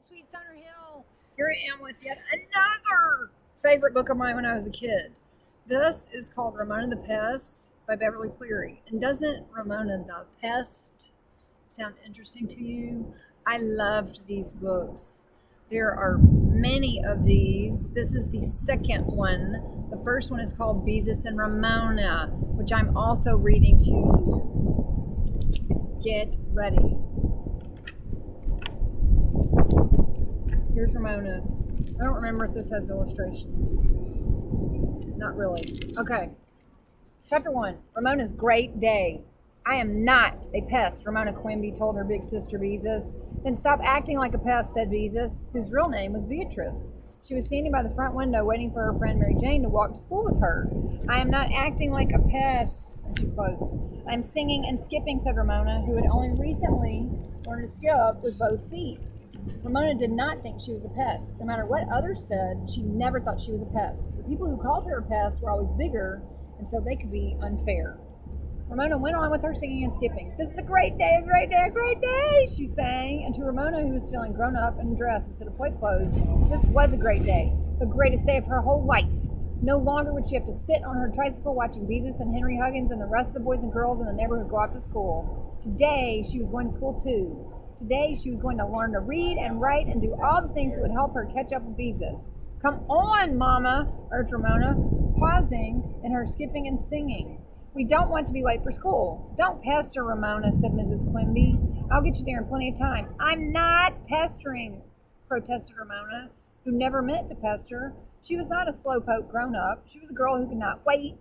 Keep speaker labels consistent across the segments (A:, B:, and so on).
A: Sweet Stoner Hill. Here I am with yet another favorite book of mine when I was a kid. This is called Ramona the Pest by Beverly Cleary. And doesn't Ramona the Pest sound interesting to you? I loved these books. There are many of these. This is the second one. The first one is called Beezus and Ramona, which I'm also reading to you. Get ready. Here's Ramona. I don't remember if this has illustrations. Not really. Okay. Chapter 1. Ramona's Great Day. I am not a pest, Ramona Quimby told her big sister Beezus. Then stop acting like a pest, said Beezus, whose real name was Beatrice. She was standing by the front window waiting for her friend Mary Jane to walk to school with her. I am not acting like a pest. And too close. I am singing and skipping, said Ramona, who had only recently learned to skip with both feet. Ramona did not think she was a pest. No matter what others said, she never thought she was a pest. The people who called her a pest were always bigger, and so they could be unfair. Ramona went on with her singing and skipping. This is a great day, a great day, a great day, she sang. And to Ramona, who was feeling grown up and dressed instead of play clothes, this was a great day, the greatest day of her whole life. No longer would she have to sit on her tricycle watching Beezus and Henry Huggins and the rest of the boys and girls in the neighborhood go off to school. Today, she was going to school too. Today, she was going to learn to read and write and do all the things that would help her catch up with Beezus. Come on, Mama, urged Ramona, pausing in her skipping and singing. We don't want to be late for school. Don't pester, Ramona, said Mrs. Quimby. I'll get you there in plenty of time. I'm not pestering, protested Ramona, who never meant to pester. She was not a slowpoke grown-up. She was a girl who could not wait.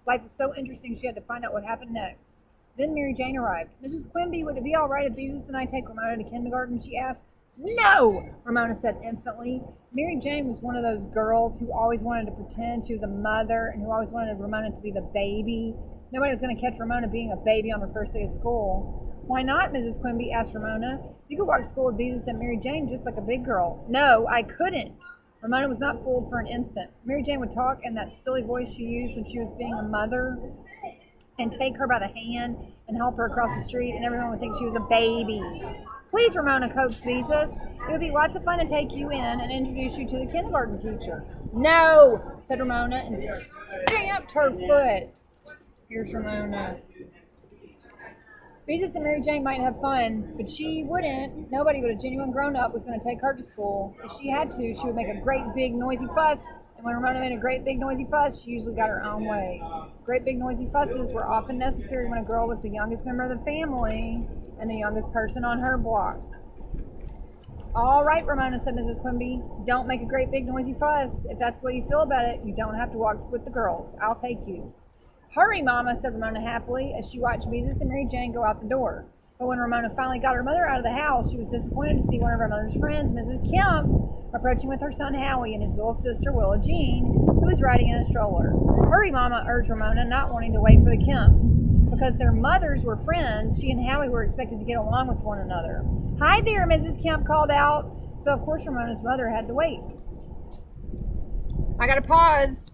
A: Life was so interesting she had to find out what happened next. Then Mary Jane arrived. Mrs. Quimby, would it be all right if Beezus and I take Ramona to kindergarten? She asked. No, Ramona said instantly. Mary Jane was one of those girls who always wanted to pretend she was a mother and who always wanted Ramona to be the baby. Nobody was going to catch Ramona being a baby on her first day of school. Why not, Mrs. Quimby asked Ramona. You could walk to school with Beezus and Mary Jane just like a big girl. No, I couldn't. Ramona was not fooled for an instant. Mary Jane would talk in that silly voice she used when she was being a mother and take her by the hand and help her across the street, and everyone would think she was a baby. Please, Ramona, coaxed Beezus. It would be lots of fun to take you in and introduce you to the kindergarten teacher. No, said Ramona, and stamped her foot. Here's Ramona. Beezus and Mary Jane might have fun, but she wouldn't. Nobody but a genuine grown-up was going to take her to school. If she had to, she would make a great big noisy fuss. And when Ramona made a great big noisy fuss, she usually got her own way. Great big noisy fusses were often necessary when a girl was the youngest member of the family and the youngest person on her block. All right, Ramona, said Mrs. Quimby. Don't make a great big noisy fuss. If that's the way you feel about it, you don't have to walk with the girls. I'll take you. Hurry, Mama, said Ramona happily as she watched Beezus and Mary Jane go out the door. But when Ramona finally got her mother out of the house, she was disappointed to see one of her mother's friends, Mrs. Kemp, approaching with her son Howie and his little sister Willa Jean, who was riding in a stroller. Hurry, Mama, urged Ramona, not wanting to wait for the Kemps. Because their mothers were friends, she and Howie were expected to get along with one another. Hi there, Mrs. Kemp called out. So, of course, Ramona's mother had to wait. I gotta pause.